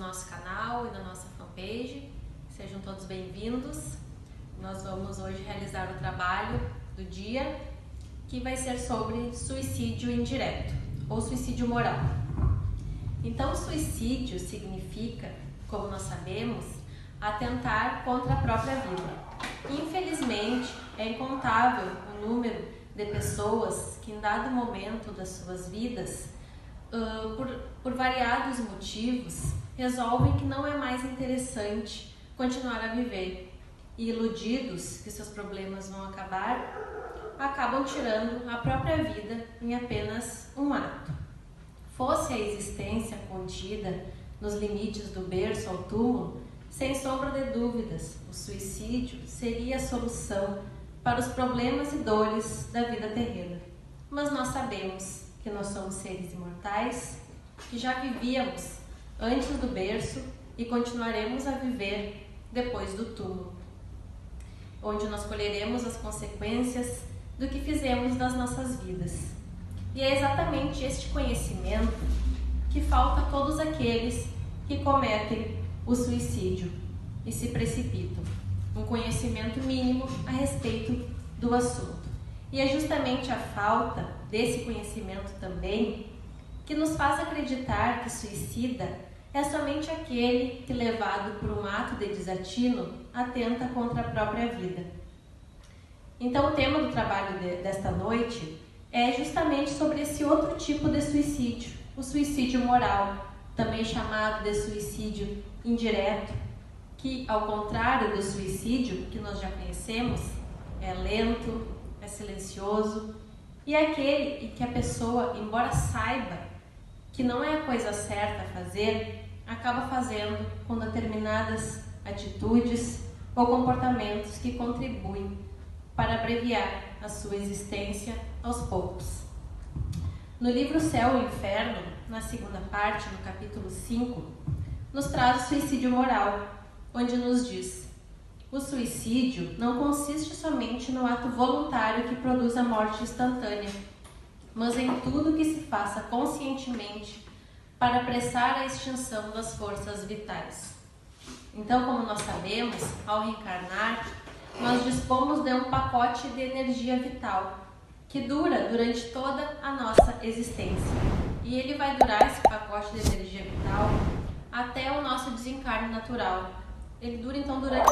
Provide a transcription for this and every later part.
nosso canal e na nossa fanpage. Sejam todos bem-vindos. Nós vamos hoje realizar o trabalho do dia, que vai ser sobre suicídio indireto ou suicídio moral. Então, suicídio significa, como nós sabemos, atentar contra a própria vida. Infelizmente, é incontável o número de pessoas que em dado momento das suas vidas, por variados motivos, resolvem que não é mais interessante continuar a viver e, iludidos que seus problemas vão acabar, acabam tirando a própria vida em apenas um ato. Fosse a existência contida nos limites do berço ao túmulo, sem sombra de dúvidas, o suicídio seria a solução para os problemas e dores da vida terrena. Mas nós sabemos que nós somos seres imortais, que já vivíamos antes do berço e continuaremos a viver depois do túmulo, onde nós colheremos as consequências do que fizemos das nossas vidas. E é exatamente este conhecimento que falta a todos aqueles que cometem o suicídio e se precipitam. Um conhecimento mínimo a respeito do assunto. E é justamente a falta desse conhecimento também que nos faz acreditar que suicida é somente aquele que, levado por um ato de desatino, atenta contra a própria vida. Então, o tema do trabalho desta noite é justamente sobre esse outro tipo de suicídio, o suicídio moral, também chamado de suicídio indireto, que, ao contrário do suicídio que nós já conhecemos, é lento, é silencioso, e é aquele em que a pessoa, embora saiba que não é a coisa certa a fazer, acaba fazendo com determinadas atitudes ou comportamentos que contribuem para abreviar a sua existência aos poucos. No livro Céu e Inferno, na segunda parte, no capítulo 5, nos traz o suicídio moral, onde nos diz: o suicídio não consiste somente no ato voluntário que produz a morte instantânea, mas em tudo que se faça conscientemente para apressar a extinção das forças vitais. Então, como nós sabemos, ao reencarnar, nós dispomos de um pacote de energia vital que dura durante toda a nossa existência. E ele vai durar, esse pacote de energia vital, até o nosso desencarne natural. Ele dura então durante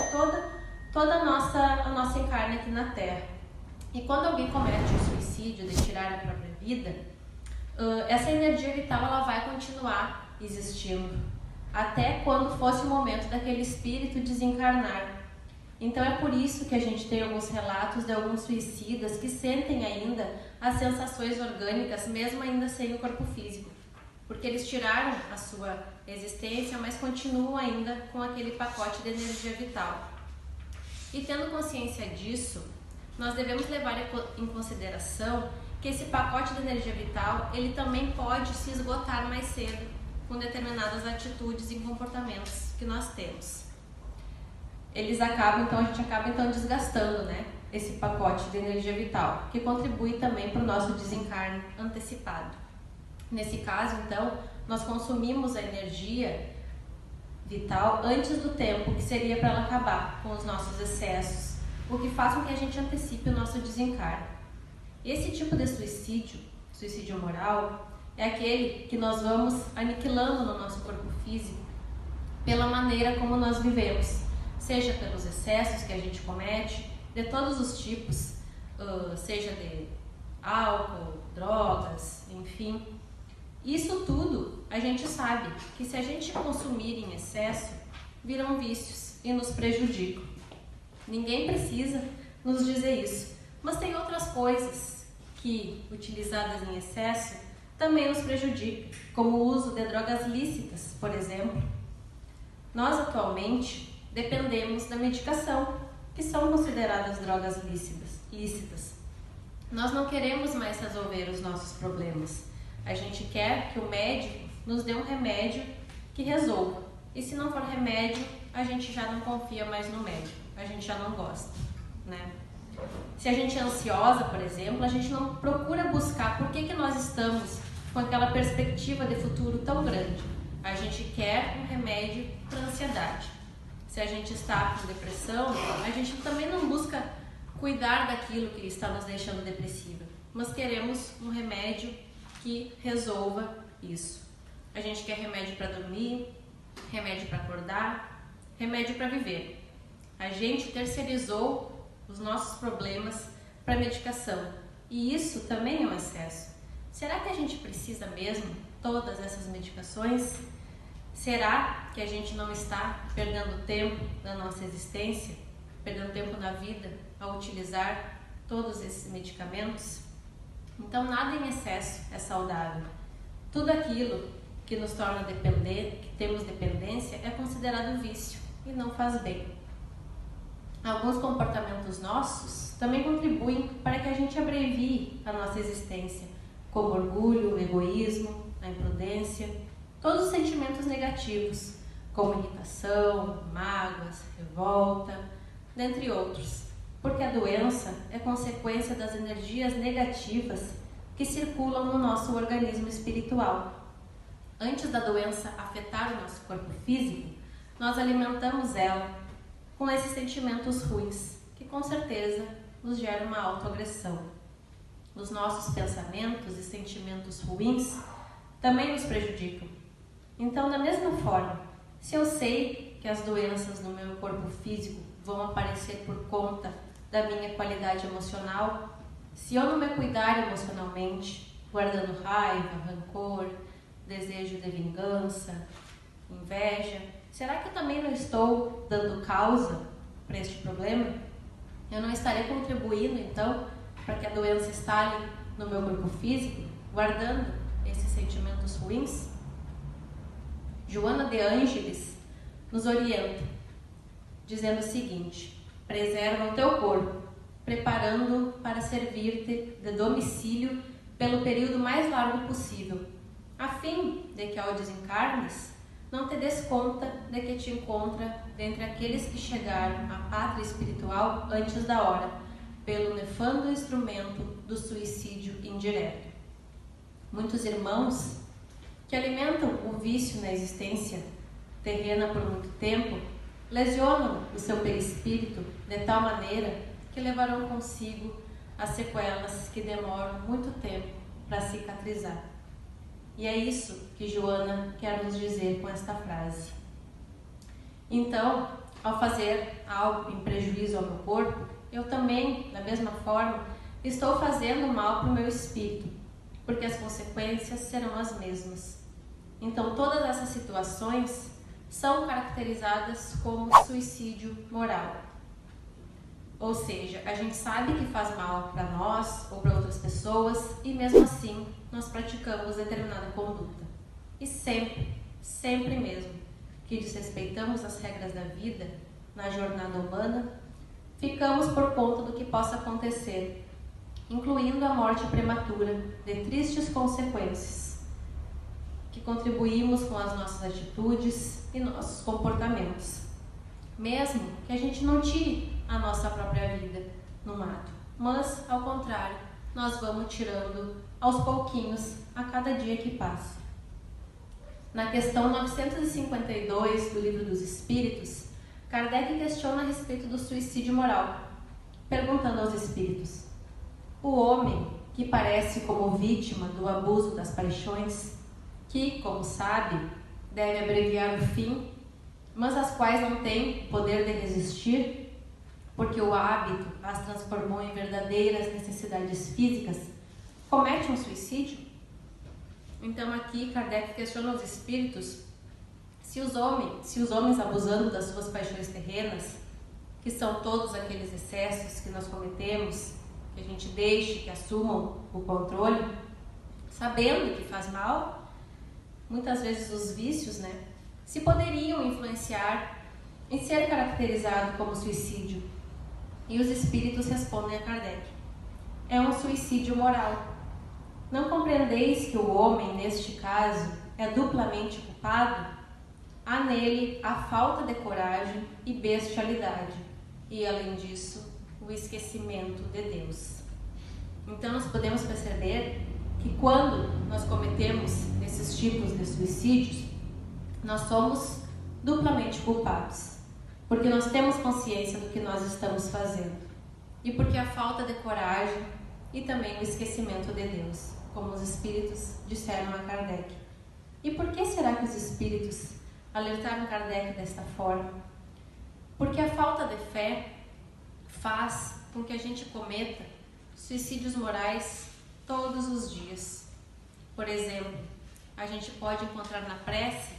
toda a nossa encarne aqui na Terra. E quando alguém comete o suicídio de tirar a própria vida, essa energia vital ela vai continuar existindo até quando fosse o momento daquele espírito desencarnar. Então é por isso que a gente tem alguns relatos de alguns suicidas que sentem ainda as sensações orgânicas, mesmo ainda sem o corpo físico, porque eles tiraram a sua existência, mas continuam ainda com aquele pacote de energia vital. E tendo consciência disso, nós devemos levar em consideração que esse pacote de energia vital, ele também pode se esgotar mais cedo com determinadas atitudes e comportamentos que nós temos. A gente acaba desgastando, esse pacote de energia vital, que contribui também para o nosso desencarne antecipado. Nesse caso, então, nós consumimos a energia vital antes do tempo que seria para ela acabar com os nossos excessos, o que faz com que a gente antecipe o nosso desencarne. Esse tipo de suicídio moral, é aquele que nós vamos aniquilando no nosso corpo físico pela maneira como nós vivemos, seja pelos excessos que a gente comete, de todos os tipos, seja de álcool, drogas, enfim. Isso tudo a gente sabe que se a gente consumir em excesso, viram vícios e nos prejudicam. Ninguém precisa nos dizer isso, mas tem outras coisas que, utilizadas em excesso, também nos prejudicam, como o uso de drogas lícitas, por exemplo. Nós atualmente dependemos da medicação, que são consideradas drogas lícitas. Nós não queremos mais resolver os nossos problemas. A gente quer que o médico nos dê um remédio que resolva. E se não for remédio, a gente já não confia mais no médico. A gente já não gosta, Se a gente é ansiosa, por exemplo, a gente não procura buscar por que nós estamos com aquela perspectiva de futuro tão grande. A gente quer um remédio para ansiedade. Se a gente está com depressão, a gente também não busca cuidar daquilo que está nos deixando depressiva, mas queremos um remédio que resolva isso. A gente quer remédio para dormir, remédio para acordar, remédio para viver. A gente terceirizou os nossos problemas para medicação e isso também é um excesso. Será que a gente precisa mesmo todas essas medicações? Será que a gente não está perdendo tempo na nossa existência, perdendo tempo na vida ao utilizar todos esses medicamentos? Então, nada em excesso é saudável. Tudo aquilo que nos torna dependente, que temos dependência, é considerado vício e não faz bem. Alguns comportamentos nossos também contribuem para que a gente abrevie a nossa existência, como orgulho, egoísmo, a imprudência, todos os sentimentos negativos, como irritação, mágoas, revolta, dentre outros, porque a doença é consequência das energias negativas que circulam no nosso organismo espiritual. Antes da doença afetar o nosso corpo físico, nós alimentamos ela com esses sentimentos ruins, que com certeza nos geram uma autoagressão. Os nossos pensamentos e sentimentos ruins também nos prejudicam. Então, da mesma forma, se eu sei que as doenças no meu corpo físico vão aparecer por conta da minha qualidade emocional, se eu não me cuidar emocionalmente, guardando raiva, rancor, desejo de vingança, inveja, será que eu também não estou dando causa para este problema? Eu não estarei contribuindo, então, para que a doença instale no meu corpo físico, guardando esses sentimentos ruins? Joana de Ângeles nos orienta, dizendo o seguinte: preserva o teu corpo, preparando para servir-te de domicílio pelo período mais largo possível, a fim de que ao desencarnes não te des conta de que te encontra dentre aqueles que chegaram à pátria espiritual antes da hora, pelo nefando instrumento do suicídio indireto. Muitos irmãos que alimentam o vício na existência terrena por muito tempo lesionam o seu perispírito de tal maneira que levarão consigo as sequelas que demoram muito tempo para cicatrizar. E é isso que Joana quer nos dizer com esta frase. Então, ao fazer algo em prejuízo ao meu corpo, eu também, da mesma forma, estou fazendo mal para o meu espírito, porque as consequências serão as mesmas. Então, todas essas situações são caracterizadas como suicídio moral. Ou seja, a gente sabe que faz mal para nós ou para outras pessoas e mesmo assim nós praticamos determinada conduta. E sempre mesmo que desrespeitamos as regras da vida na jornada humana, ficamos por conta do que possa acontecer, incluindo a morte prematura de tristes consequências, que contribuímos com as nossas atitudes e nossos comportamentos. Mesmo que a gente não tire a nossa própria vida no mato, mas, ao contrário, nós vamos tirando aos pouquinhos a cada dia que passa. Na questão 952 do Livro dos Espíritos, Kardec questiona a respeito do suicídio moral, perguntando aos espíritos: o homem que parece como vítima do abuso das paixões, que, como sabe, deve abreviar o fim, mas as quais não tem poder de resistir, porque o hábito as transformou em verdadeiras necessidades físicas, comete um suicídio? Então aqui Kardec questiona os espíritos se os homens abusando das suas paixões terrenas, que são todos aqueles excessos que nós cometemos, que a gente deixe que assumam o controle, sabendo que faz mal, muitas vezes os vícios, se poderiam influenciar em ser caracterizado como suicídio. E os espíritos respondem a Kardec: é um suicídio moral. Não compreendeis que o homem, neste caso, é duplamente culpado? Há nele a falta de coragem e bestialidade, e além disso, o esquecimento de Deus. Então nós podemos perceber que quando nós cometemos esses tipos de suicídios, nós somos duplamente culpados, porque nós temos consciência do que nós estamos fazendo e porque a falta de coragem e também o esquecimento de Deus, como os espíritos disseram a Kardec. E por que será que os espíritos alertaram Kardec desta forma? Porque a falta de fé faz com que a gente cometa suicídios morais todos os dias. Por exemplo, a gente pode encontrar na prece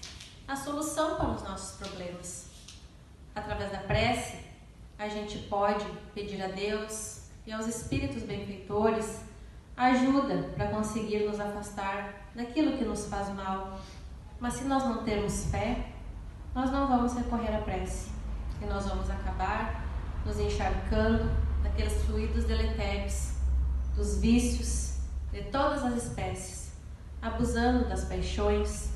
a solução para os nossos problemas. Através da prece, a gente pode pedir a Deus e aos espíritos benfeitores ajuda para conseguir nos afastar daquilo que nos faz mal. Mas se nós não termos fé, nós não vamos recorrer à prece e nós vamos acabar nos encharcando daqueles fluidos deletérios, dos vícios de todas as espécies, abusando das paixões,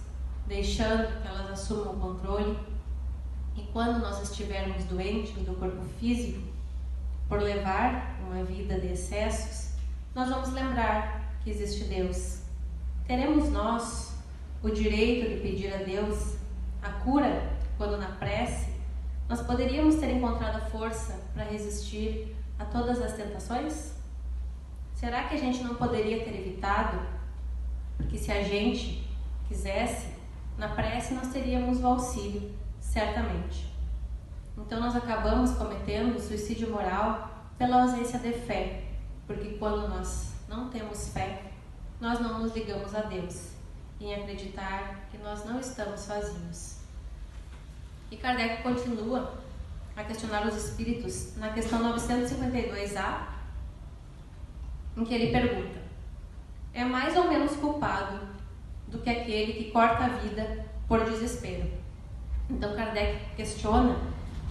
deixando que elas assumam o controle. E quando nós estivermos doentes do corpo físico, por levar uma vida de excessos, nós vamos lembrar que existe Deus. Teremos nós o direito de pedir a Deus a cura quando na prece nós poderíamos ter encontrado a força para resistir a todas as tentações? Será que a gente não poderia ter evitado? Porque se a gente quisesse, na prece nós teríamos o auxílio, certamente. Então nós acabamos cometendo suicídio moral pela ausência de fé, porque quando nós não temos fé, nós não nos ligamos a Deus em acreditar que nós não estamos sozinhos. E Kardec continua a questionar os espíritos na questão 952A, em que ele pergunta: é mais ou menos culpado do que aquele que corta a vida por desespero? Então Kardec questiona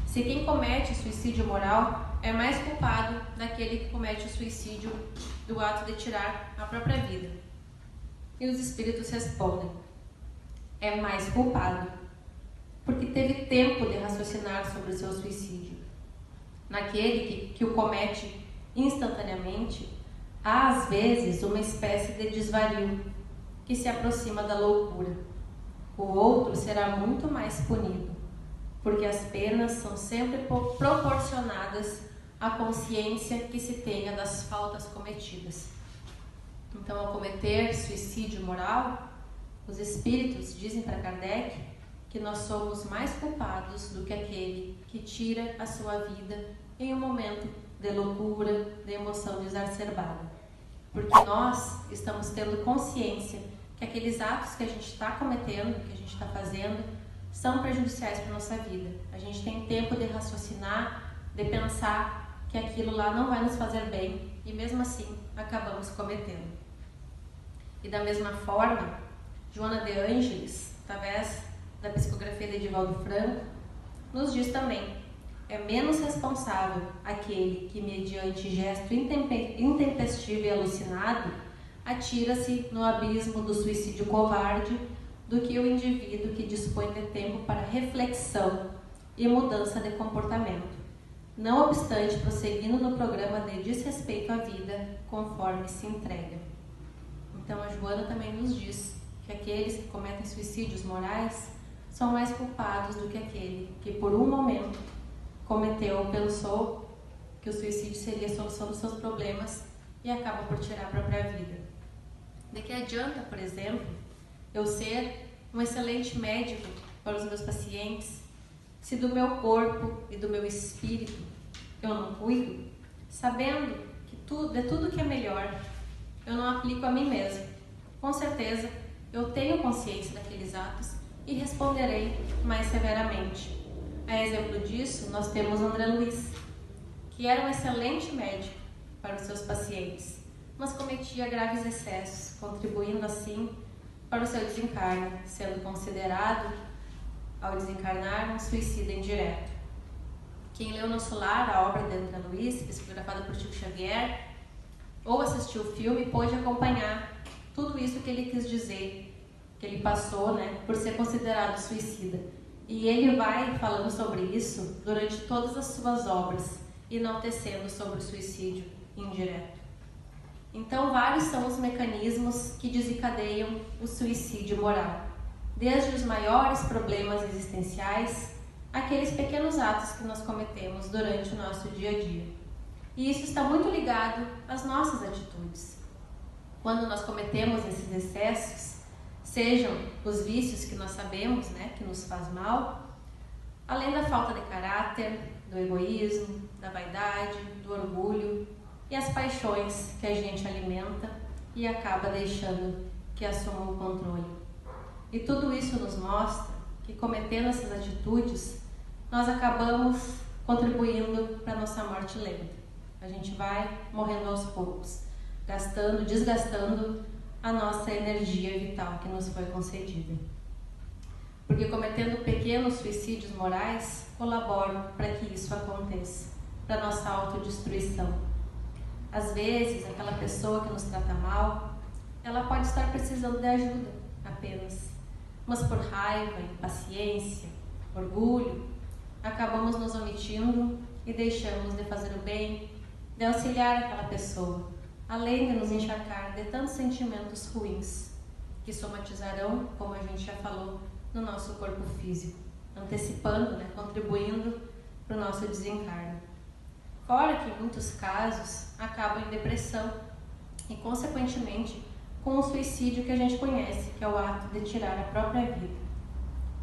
se quem comete suicídio moral é mais culpado daquele que comete o suicídio do ato de tirar a própria vida. E os espíritos respondem: é mais culpado, porque teve tempo de raciocinar sobre o seu suicídio. Naquele que o comete instantaneamente, há às vezes uma espécie de desvario que se aproxima da loucura. O outro será muito mais punido, porque as penas são sempre proporcionadas à consciência que se tenha das faltas cometidas. Então, ao cometer suicídio moral, os espíritos dizem para Kardec que nós somos mais culpados do que aquele que tira a sua vida em um momento de loucura, de emoção exacerbada. Porque nós estamos tendo consciência que aqueles atos que a gente está cometendo, que a gente está fazendo, são prejudiciais para a nossa vida. A gente tem tempo de raciocinar, de pensar que aquilo lá não vai nos fazer bem e mesmo assim acabamos cometendo. E da mesma forma, Joana de Ângeles, através da psicografia de Edivaldo Franco, nos diz também: é menos responsável aquele que, mediante gesto intempestivo e alucinado, atira-se no abismo do suicídio covarde, do que o indivíduo que dispõe de tempo para reflexão e mudança de comportamento, não obstante prosseguindo no programa de desrespeito à vida conforme se entrega. Então a Joana também nos diz que aqueles que cometem suicídios morais são mais culpados do que aquele que por um momento cometeu ou pensou que o suicídio seria a solução dos seus problemas e acaba por tirar a própria vida. De que adianta, por exemplo, eu ser um excelente médico para os meus pacientes se do meu corpo e do meu espírito eu não cuido, sabendo que de tudo que é melhor eu não aplico a mim mesmo? Com certeza eu tenho consciência daqueles atos e responderei mais severamente. A exemplo disso, nós temos André Luiz, que era um excelente médico para os seus pacientes, mas cometia graves excessos, contribuindo assim para o seu desencarne, sendo considerado, ao desencarnar, um suicida indireto. Quem leu No Solar, a obra de André Luiz, psicografada por Chico Xavier, ou assistiu o filme, pôde acompanhar tudo isso que ele quis dizer, que ele passou, por ser considerado suicida. E ele vai falando sobre isso durante todas as suas obras, enaltecendo sobre o suicídio indireto. Então, vários são os mecanismos que desencadeiam o suicídio moral. desde os maiores problemas existenciais, aqueles pequenos atos que nós cometemos durante o nosso dia a dia. E isso está muito ligado às nossas atitudes. Quando nós cometemos esses excessos, sejam os vícios que nós sabemos, que nos faz mal, além da falta de caráter, do egoísmo, da vaidade, do orgulho e as paixões que a gente alimenta e acaba deixando que assumam o controle. E tudo isso nos mostra que, cometendo essas atitudes, nós acabamos contribuindo para a nossa morte lenta. A gente vai morrendo aos poucos, desgastando a nossa energia vital que nos foi concedida. Porque cometendo pequenos suicídios morais, colaboram para que isso aconteça, para a nossa autodestruição. Às vezes, aquela pessoa que nos trata mal, ela pode estar precisando de ajuda apenas, mas por raiva, impaciência, orgulho, acabamos nos omitindo e deixamos de fazer o bem, de auxiliar aquela pessoa, além de nos encharcar de tantos sentimentos ruins, que somatizarão, como a gente já falou, no nosso corpo físico, antecipando, contribuindo para o nosso desencarne. Fora que, em muitos casos, acabam em depressão e, consequentemente, com o suicídio que a gente conhece, que é o ato de tirar a própria vida.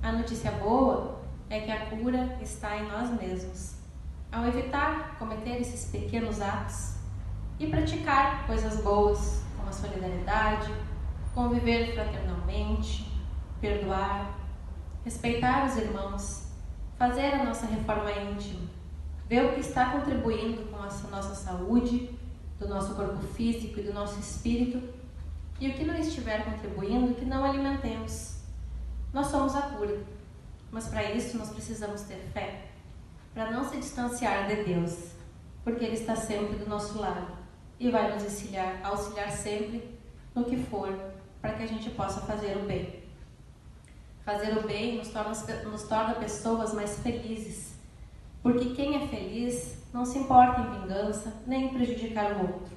A notícia boa é que a cura está em nós mesmos. Ao evitar cometer esses pequenos atos e praticar coisas boas, como a solidariedade, conviver fraternalmente, perdoar, respeitar os irmãos, fazer a nossa reforma íntima, ver o que está contribuindo com a nossa saúde, do nosso corpo físico e do nosso espírito, e o que não estiver contribuindo, que não alimentemos. Nós somos a cura, mas para isso nós precisamos ter fé, para não se distanciar de Deus, porque Ele está sempre do nosso lado e vai nos auxiliar sempre no que for, para que a gente possa fazer o bem. Fazer o bem nos torna pessoas mais felizes, porque quem é feliz não se importa em vingança nem em prejudicar o outro,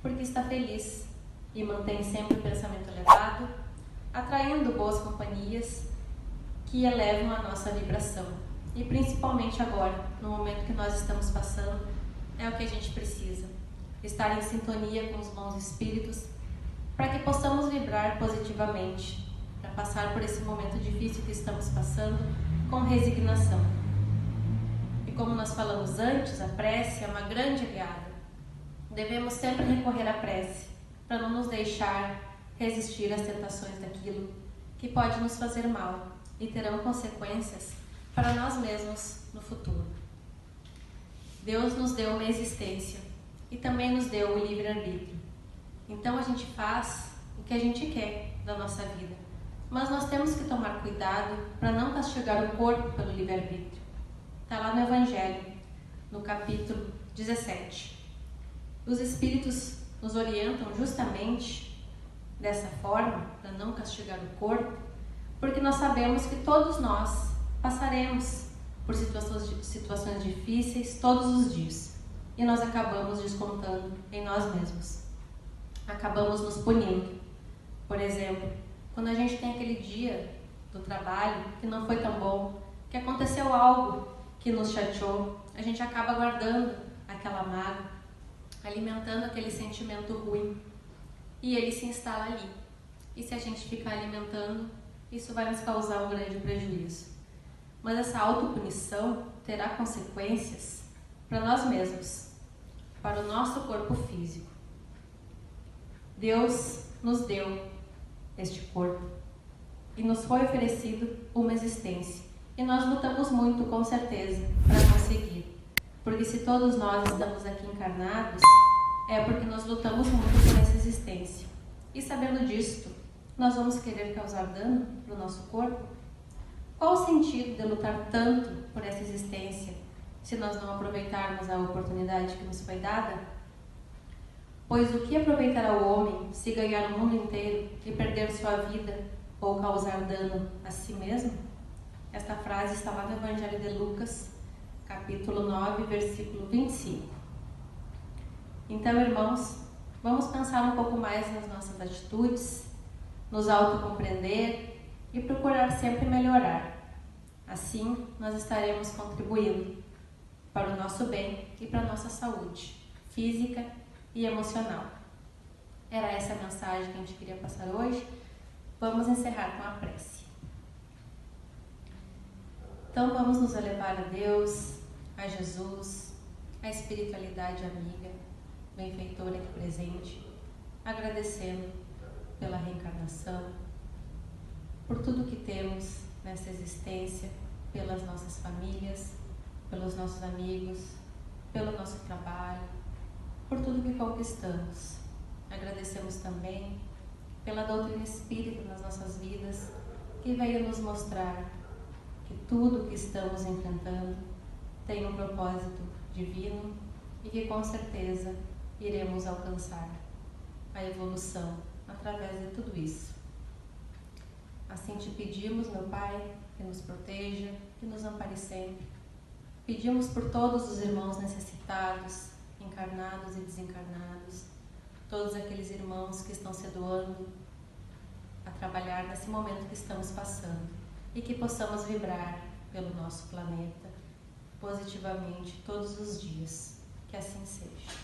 porque está feliz e mantém sempre o pensamento elevado, atraindo boas companhias que elevam a nossa vibração. E principalmente agora, no momento que nós estamos passando, é o que a gente precisa, estar em sintonia com os bons espíritos, para que possamos vibrar positivamente, para passar por esse momento difícil que estamos passando com resignação. E como nós falamos antes, a prece é uma grande aliada. Devemos sempre recorrer à prece, para não nos deixar resistir às tentações daquilo que pode nos fazer mal e terão consequências para nós mesmos no futuro. Deus nos deu uma existência e também nos deu o livre-arbítrio. Então a gente faz o que a gente quer da nossa vida, mas nós temos que tomar cuidado para não castigar o corpo pelo livre-arbítrio. Está lá no Evangelho, no capítulo 17. Os Espíritos nos orientam justamente dessa forma, para não castigar o corpo, porque nós sabemos que todos nós passaremos por situações difíceis todos os dias e nós acabamos descontando em nós mesmos. Acabamos nos punindo. Por exemplo, quando a gente tem aquele dia do trabalho que não foi tão bom, que aconteceu algo que nos chateou, a gente acaba guardando aquela mágoa, alimentando aquele sentimento ruim e ele se instala ali. E se a gente ficar alimentando, isso vai nos causar um grande prejuízo. Mas essa autopunição terá consequências para nós mesmos, para o nosso corpo físico. Deus nos deu este corpo e nos foi oferecido uma existência. E nós lutamos muito, com certeza, para conseguir. Porque se todos nós estamos aqui encarnados, é porque nós lutamos muito por essa existência. E sabendo disto, nós vamos querer causar dano para o nosso corpo? Qual o sentido de lutar tanto por essa existência, se nós não aproveitarmos a oportunidade que nos foi dada? Pois o que aproveitará o homem se ganhar o mundo inteiro e perder sua vida ou causar dano a si mesmo? Esta frase está lá no Evangelho de Lucas, capítulo 9, versículo 25. Então, irmãos, vamos pensar um pouco mais nas nossas atitudes, nos autocompreender e procurar sempre melhorar. Assim, nós estaremos contribuindo para o nosso bem e para a nossa saúde física e emocional. Era essa a mensagem que a gente queria passar hoje. Vamos encerrar com a prece. Então vamos nos elevar a Deus, a Jesus, a espiritualidade amiga, benfeitora aqui presente, agradecendo pela reencarnação, por tudo que temos nessa existência, pelas nossas famílias, pelos nossos amigos, pelo nosso trabalho, por tudo que conquistamos. Agradecemos também pela doutrina espírita nas nossas vidas, que veio nos mostrar que tudo que estamos enfrentando tem um propósito divino e que com certeza iremos alcançar a evolução através de tudo isso. Assim te pedimos, meu Pai, que nos proteja, que nos ampare sempre. Pedimos por todos os irmãos necessitados, encarnados e desencarnados, todos aqueles irmãos que estão se doando a trabalhar nesse momento que estamos passando, e que possamos vibrar pelo nosso planeta positivamente todos os dias. Que assim seja.